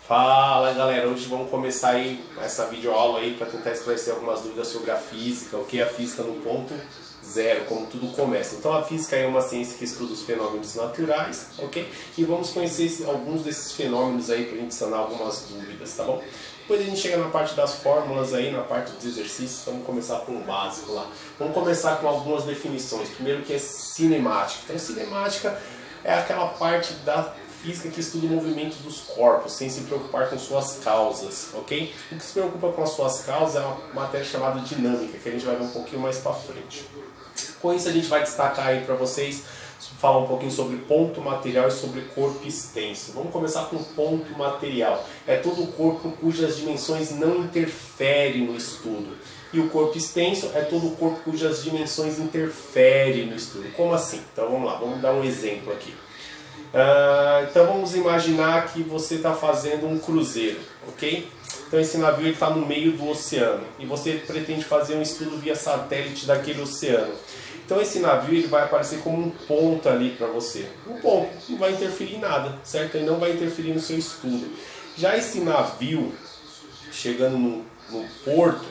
Fala galera, hoje vamos começar aí essa videoaula aí para tentar esclarecer algumas dúvidas sobre a física, o que é a física no ponto zero, como tudo começa. Então a física é uma ciência que estuda os fenômenos naturais, ok? E vamos conhecer alguns desses fenômenos aí para a gente sanar algumas dúvidas, tá bom? Depois a gente chega na parte das fórmulas aí, na parte dos exercícios, vamos começar com o básico lá. Vamos começar com algumas definições. Primeiro que é cinemática. Então cinemática é aquela parte da física que estuda o movimento dos corpos, sem se preocupar com suas causas, ok? O que se preocupa com as suas causas é uma matéria chamada dinâmica, que a gente vai ver um pouquinho mais para frente. Com isso a gente vai destacar aí para vocês, falar um pouquinho sobre ponto material e sobre corpo extenso. Vamos começar com ponto material. É todo o corpo cujas dimensões não interferem no estudo. E o corpo extenso é todo o corpo cujas dimensões interferem no estudo. Como assim? Então vamos lá, vamos dar um exemplo aqui. Então vamos imaginar que você está fazendo um cruzeiro, ok? Então esse navio está no meio do oceano e você pretende fazer um estudo via satélite daquele oceano. Então esse navio ele vai aparecer como um ponto ali para você. Um ponto, não vai interferir em nada, certo? Ele não vai interferir no seu estudo. Já esse navio, chegando no porto,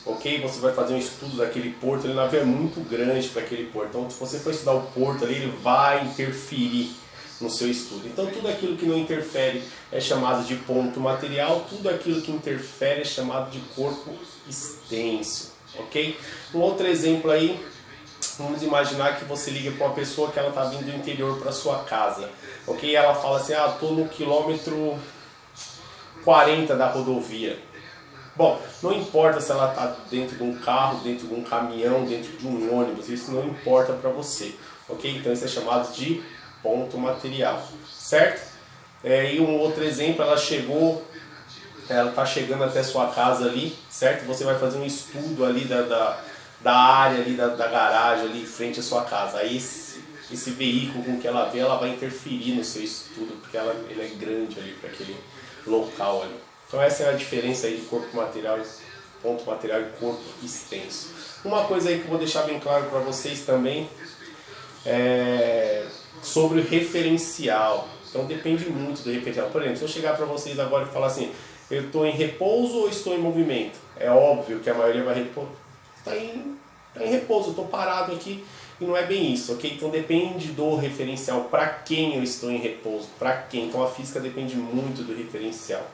ok? Você vai fazer um estudo daquele porto, o navio é muito grande para aquele porto. Então se você for estudar o porto ali, ele vai interferir no seu estudo. Então tudo aquilo que não interfere é chamado de ponto material, tudo aquilo que interfere é chamado de corpo extenso, ok? Um outro exemplo aí, vamos imaginar que você liga para uma pessoa que ela está vindo do interior para sua casa, ok? Ela fala assim, estou no quilômetro 40 da rodovia. Bom, não importa se ela está dentro de um carro, dentro de um caminhão, dentro de um ônibus, isso não importa para você, ok? Então isso é chamado de ponto material, certo? E um outro exemplo, ela está chegando até sua casa ali, certo? Você vai fazer um estudo ali da área ali, da garagem ali em frente à sua casa. Aí esse veículo com que ela vê, ela vai interferir no seu estudo, porque ele é grande ali para aquele local ali. Então essa é a diferença aí de corpo material, ponto material e corpo extenso. Uma coisa aí que eu vou deixar bem claro para vocês também sobre o referencial. Então depende muito do referencial. Por exemplo, se eu chegar para vocês agora e falar assim, eu estou em repouso ou estou em movimento? É óbvio que a maioria vai repouso. Está em repouso, eu estou parado aqui e não é bem isso, ok? Então depende do referencial, para quem eu estou em repouso, para quem. Então a física depende muito do referencial,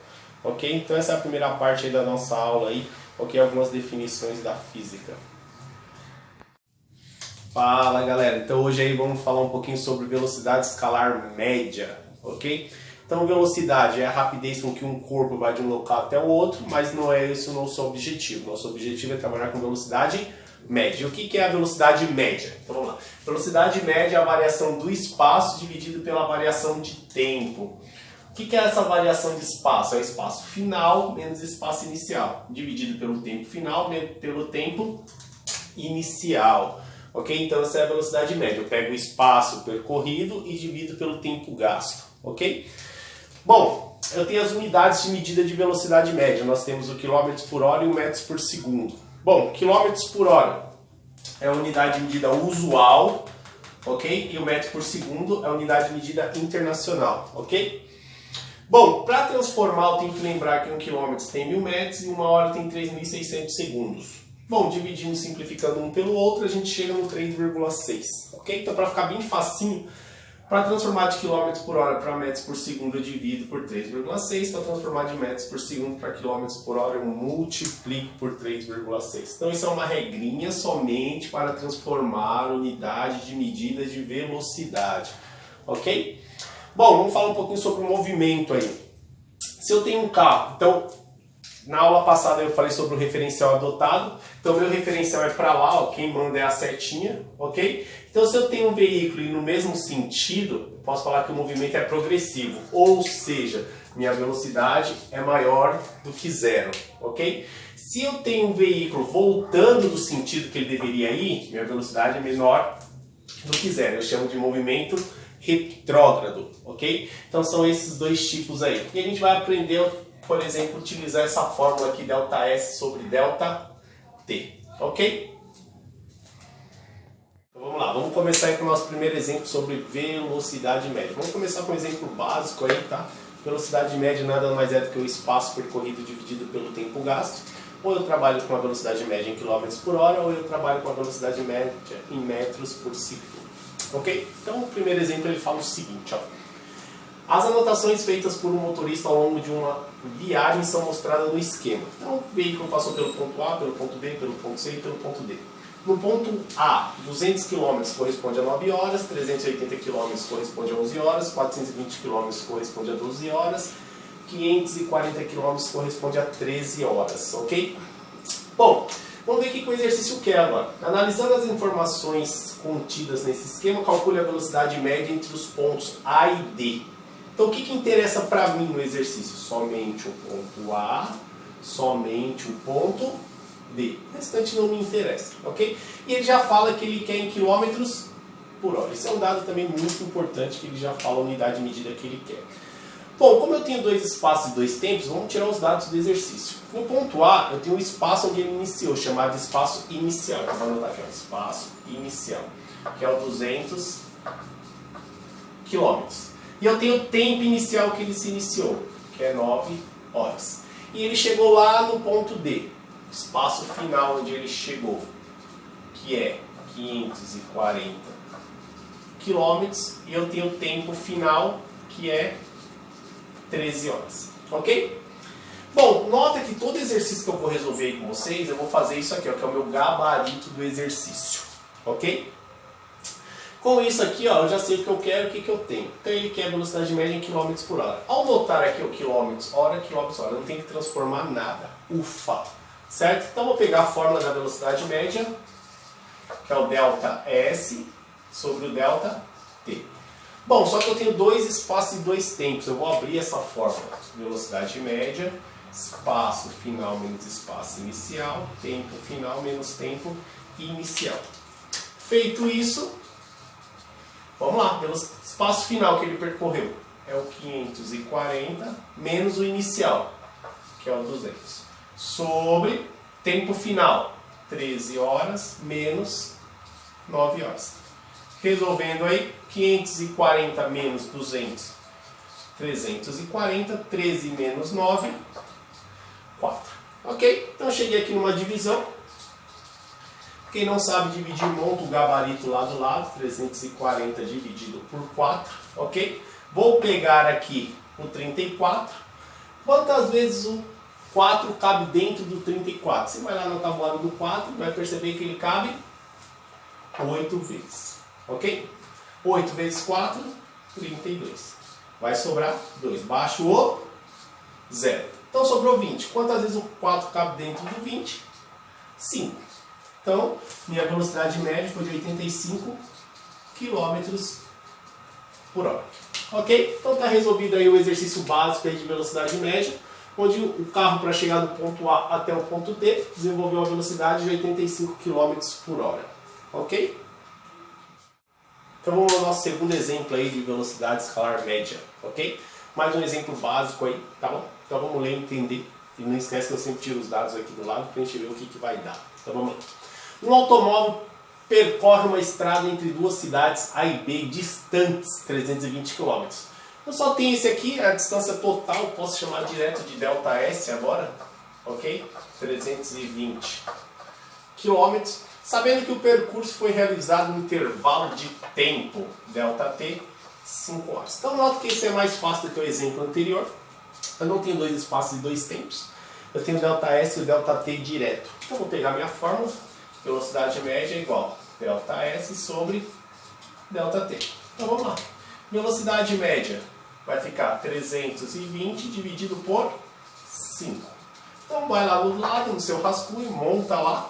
ok? Então essa é a primeira parte aí da nossa aula aí, ok? Algumas definições da física. Fala galera, então hoje aí vamos falar um pouquinho sobre velocidade escalar média, ok? Então velocidade é a rapidez com que um corpo vai de um local até o outro, mas não é esse o nosso objetivo. Nosso objetivo é trabalhar com velocidade média. O que é a velocidade média? Então vamos lá. Velocidade média é a variação do espaço dividido pela variação de tempo. O que é essa variação de espaço? É o espaço final menos espaço inicial, dividido pelo tempo final pelo tempo inicial. Ok? Então essa é a velocidade média. Eu pego o espaço percorrido e divido pelo tempo gasto. Ok? Bom, eu tenho as unidades de medida de velocidade média. Nós temos o quilômetros por hora e o metros por segundo. Bom, quilômetros por hora é a unidade de medida usual, ok? E o metro por segundo é a unidade de medida internacional, ok? Bom, para transformar eu tenho que lembrar que um quilômetro tem 1000 metros e uma hora tem 3.600 segundos. Bom, dividindo, simplificando um pelo outro, a gente chega no 3,6, ok? Então, para ficar bem facinho, para transformar de quilômetros por hora para metros por segundo, eu divido por 3,6. Para transformar de metros por segundo para quilômetros por hora, eu multiplico por 3,6. Então, isso é uma regrinha somente para transformar unidade de medida de velocidade, ok? Bom, vamos falar um pouquinho sobre o movimento aí. Se eu tenho um carro, então... Na aula passada eu falei sobre o referencial adotado, então meu referencial é para lá, ó, quem manda é a setinha, ok? Então se eu tenho um veículo e no mesmo sentido, posso falar que o movimento é progressivo, ou seja, minha velocidade é maior do que zero, ok? Se eu tenho um veículo voltando do sentido que ele deveria ir, minha velocidade é menor do que zero, eu chamo de movimento retrógrado, ok? Então são esses dois tipos aí, e a gente vai aprender, por exemplo, utilizar essa fórmula aqui, ΔS sobre ΔT, ok? Então vamos lá, vamos começar aí com o nosso primeiro exemplo sobre velocidade média. Vamos começar com um exemplo básico aí, tá? Velocidade média nada mais é do que o espaço percorrido dividido pelo tempo gasto. Ou eu trabalho com a velocidade média em quilômetros por hora, ou eu trabalho com a velocidade média em metros por segundo. Ok? Então, o primeiro exemplo ele fala o seguinte, ó. As anotações feitas por um motorista ao longo de uma viagem são mostradas no esquema. Então, o veículo passou pelo ponto A, pelo ponto B, pelo ponto C e pelo ponto D. No ponto A, 200 km corresponde a 9 horas, 380 km corresponde a 11 horas, 420 km corresponde a 12 horas, 540 km corresponde a 13 horas, ok? Bom, vamos ver o que o exercício quer agora. Analisando as informações contidas nesse esquema, calcule a velocidade média entre os pontos A e D. Então, o que interessa para mim no exercício? Somente o ponto A, somente o ponto D. O restante não me interessa, ok? E ele já fala que ele quer em quilômetros por hora. Esse é um dado também muito importante, que ele já fala a unidade de medida que ele quer. Bom, como eu tenho dois espaços e dois tempos, vamos tirar os dados do exercício. No ponto A, eu tenho um espaço onde ele iniciou, chamado de espaço inicial. Eu vou anotar aqui, ó, espaço inicial, que é o 200 km. E eu tenho o tempo inicial que ele se iniciou, que é 9 horas. E ele chegou lá no ponto D, espaço final onde ele chegou, que é 540 km. E eu tenho o tempo final, que é 13 horas. Ok? Bom, nota que todo exercício que eu vou resolver aí com vocês, eu vou fazer isso aqui, ó, que é o meu gabarito do exercício. Ok? Com isso aqui, ó, eu já sei o que eu quero e o que eu tenho. Então ele quer velocidade média em km por hora. Ao notar aqui o quilômetros hora, eu não tenho que transformar nada. Ufa! Certo? Então vou pegar a fórmula da velocidade média, que é o delta S sobre o delta T. Bom, só que eu tenho dois espaços e dois tempos. Eu vou abrir essa fórmula. Velocidade média, espaço final menos espaço inicial, tempo final menos tempo inicial. Feito isso, vamos lá, pelo espaço final que ele percorreu. É o 540 menos o inicial, que é o 200. Sobre tempo final, 13 horas menos 9 horas. Resolvendo aí, 540 menos 200, 340, 13 menos 9, 4. Ok? Então cheguei aqui numa divisão. Quem não sabe dividir, monta o gabarito lá do lado, 340 dividido por 4, ok? Vou pegar aqui o 34. Quantas vezes o 4 cabe dentro do 34? Você vai lá na tabuada do 4, vai perceber que ele cabe 8 vezes, ok? 8 vezes 4, 32. Vai sobrar 2. Baixo o 0. Então sobrou 20. Quantas vezes o 4 cabe dentro do 20? 5. Então, minha velocidade média foi de 85 km por hora. Ok? Então está resolvido aí o exercício básico aí de velocidade média, onde o carro, para chegar do ponto A até o ponto D, desenvolveu uma velocidade de 85 km por hora. Ok? Então vamos ao nosso segundo exemplo aí de velocidade escalar média. Ok? Mais um exemplo básico aí, tá bom? Então vamos ler e entender. E não esquece que eu sempre tiro os dados aqui do lado para a gente ver o que vai dar. Então vamos lá. Um automóvel percorre uma estrada entre duas cidades A e B distantes, 320 km. Eu só tenho esse aqui, a distância total, posso chamar direto de delta S agora, ok? 320 km. Sabendo que o percurso foi realizado no intervalo de tempo, delta T, 5 horas. Então nota que esse é mais fácil do que o exemplo anterior. Eu não tenho dois espaços e dois tempos. Eu tenho o delta S e o delta T direto. Então vou pegar minha fórmula. Velocidade média é igual a delta S sobre delta T. Então vamos lá. Velocidade média vai ficar 320 dividido por 5. Então vai lá no lado, no seu rascunho, monta lá.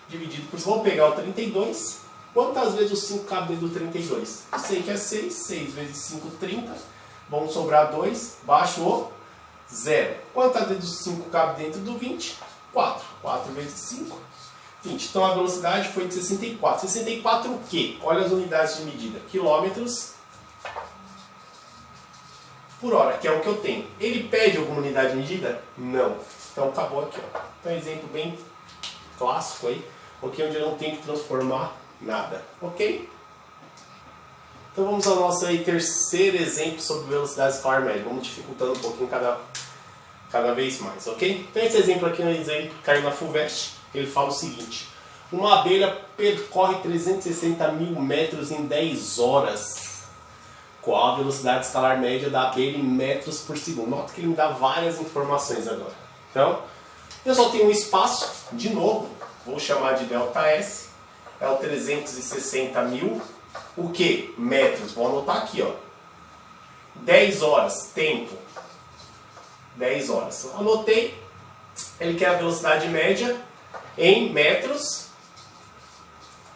Dividido por 5. Vou pegar o 32. Quantas vezes o 5 cabe dentro do 32? Eu sei que é 6. 6 vezes 5, 30. Vão sobrar 2. Baixo o 0. Quantas vezes o 5 cabe dentro do 20? 4. 4 vezes 5, 20. Então a velocidade foi de 64. 64 o quê? Olha as unidades de medida. Quilômetros por hora, que é o que eu tenho. Ele pede alguma unidade de medida? Não. Então acabou aqui. Ó. Então exemplo bem clássico aí. Ok, onde eu não tenho que transformar nada. Ok? Então vamos ao nosso aí, terceiro exemplo sobre velocidade escalar média. Vamos dificultando um pouquinho cada vez mais, ok? Então esse exemplo aqui é um exemplo que caiu na FUVEST. Ele fala o seguinte: uma abelha percorre 360 mil metros em 10 horas. Qual a velocidade escalar média da abelha em metros por segundo? Nota que ele me dá várias informações agora. Então, eu só tenho um espaço, de novo, vou chamar de ΔS, é o 360 mil, o que? Metros, vou anotar aqui, ó. 10 horas, tempo, 10 horas. Anotei, ele quer a velocidade média em metros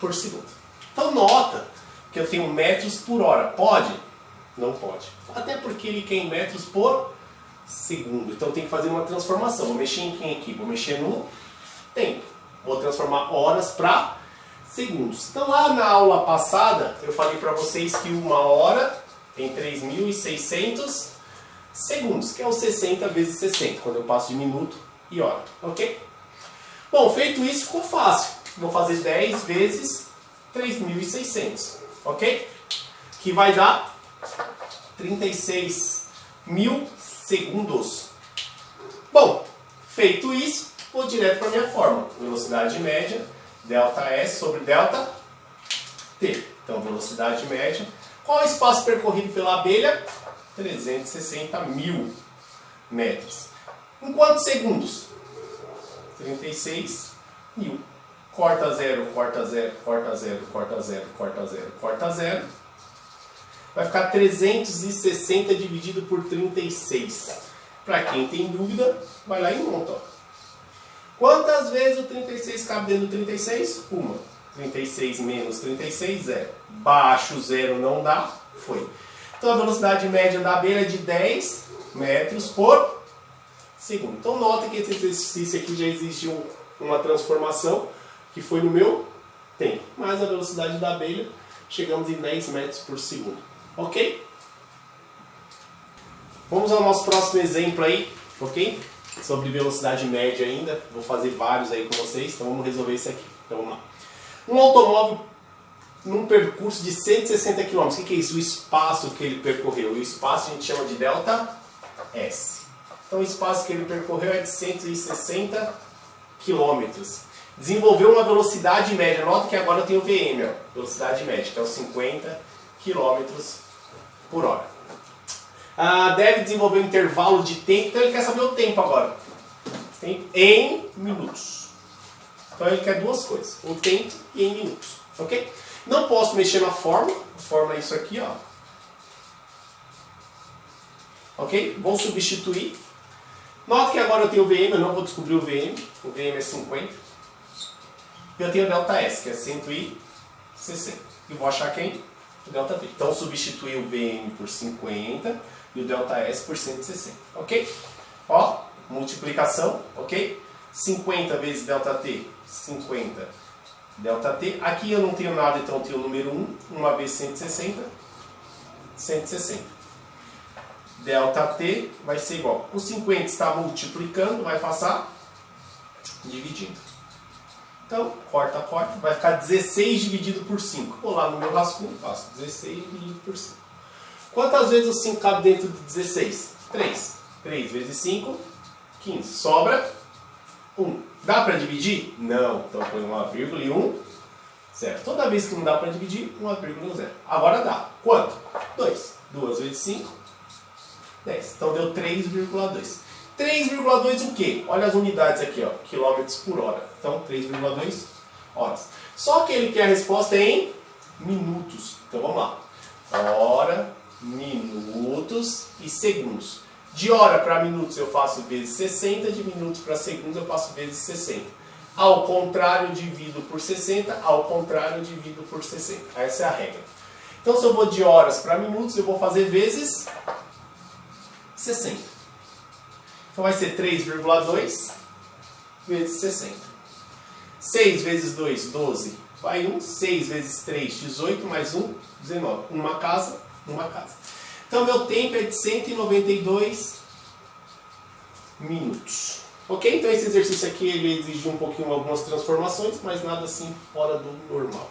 por segundo. Então nota que eu tenho metros por hora, pode? Não pode. Até porque ele quer em metros por segundo. Então tem que fazer uma transformação. Vou mexer em quem aqui? Vou mexer no tempo. Vou transformar horas para segundos. Então lá na aula passada eu falei para vocês que uma hora tem 3.600 segundos, que é o 60 vezes 60, quando eu passo de minuto e hora. Ok? Bom, feito isso ficou fácil. Vou fazer 10 vezes 3.600. Ok? Que vai dar 36 mil segundos. Bom, feito isso, vou direto para a minha fórmula. Velocidade média, ΔS sobre ΔT. Então, velocidade média. Qual é o espaço percorrido pela abelha? 360 mil metros. Em quantos segundos? 36 mil. Corta zero, corta zero, corta zero, corta zero, corta zero, corta zero. Vai ficar 360 dividido por 36. Para quem tem dúvida, vai lá e monta. Ó. Quantas vezes o 36 cabe dentro do 36? Uma. 36 menos 36, zero. Baixo zero não dá, foi. Então a velocidade média da abelha é de 10 metros por segundo. Então nota que esse exercício aqui já existe uma transformação que foi no meu tempo. Mas a velocidade da abelha, chegamos em 10 metros por segundo. Ok? Vamos ao nosso próximo exemplo aí, ok? Sobre velocidade média ainda. Vou fazer vários aí com vocês, então vamos resolver esse aqui. Então vamos lá. Um automóvel num percurso de 160 km. O que é isso? O espaço que ele percorreu. O espaço a gente chama de ΔS. Então o espaço que ele percorreu é de 160 km. Desenvolveu uma velocidade média. Nota que agora eu tenho VM, ó, velocidade média, que é os 50 km por hora. Deve desenvolver um intervalo de tempo, então ele quer saber o tempo agora. Tempo em minutos. Então ele quer duas coisas, o tempo e em minutos. Ok? Não posso mexer na fórmula. A fórmula é isso aqui, ó. Ok? Vou substituir. Nota que agora eu tenho o VM, eu não vou descobrir o VM. O VM é 50. E eu tenho o ΔS, que é 160. E vou achar quem? O ΔT. Então substituir o VM por 50 e o ΔS por 160. Ok? Ó, multiplicação, ok? 50 vezes ΔT, 50 ΔT. Aqui eu não tenho nada, então eu tenho o número 1. 1 vezes 160, 160. ΔT vai ser igual. O 50 está multiplicando, vai passar dividindo. Então, corta, corta, vai ficar 16 dividido por 5. Vou lá no meu rascunho, faço 16 dividido por 5. Quantas vezes o 5 cabe dentro de 16? 3. 3 vezes 5, 15. Sobra 1. Dá para dividir? Não. Então põe 1,1 e 1, 0. Toda vez que não dá para dividir, 1,1 e 1, 0. Agora dá. Quanto? 2. 2 vezes 5, 10. Então deu 3,2. 3,2 o quê? Olha as unidades aqui, ó, quilômetros por hora. Então, 3,2 horas. Só que ele quer a resposta em minutos. Então, vamos lá. Hora, minutos e segundos. De hora para minutos eu faço vezes 60, de minutos para segundos eu faço vezes 60. Ao contrário, divido por 60, ao contrário, divido por 60. Essa é a regra. Então, se eu vou de horas para minutos, eu vou fazer vezes 60. Então vai ser 3,2 vezes 60. 6 vezes 2, 12. Vai 1. 6 vezes 3, 18. Mais 1, 19. Uma casa, uma casa. Então meu tempo é de 192 minutos. Ok? Então esse exercício aqui ele exige um pouquinho algumas transformações, mas nada assim fora do normal.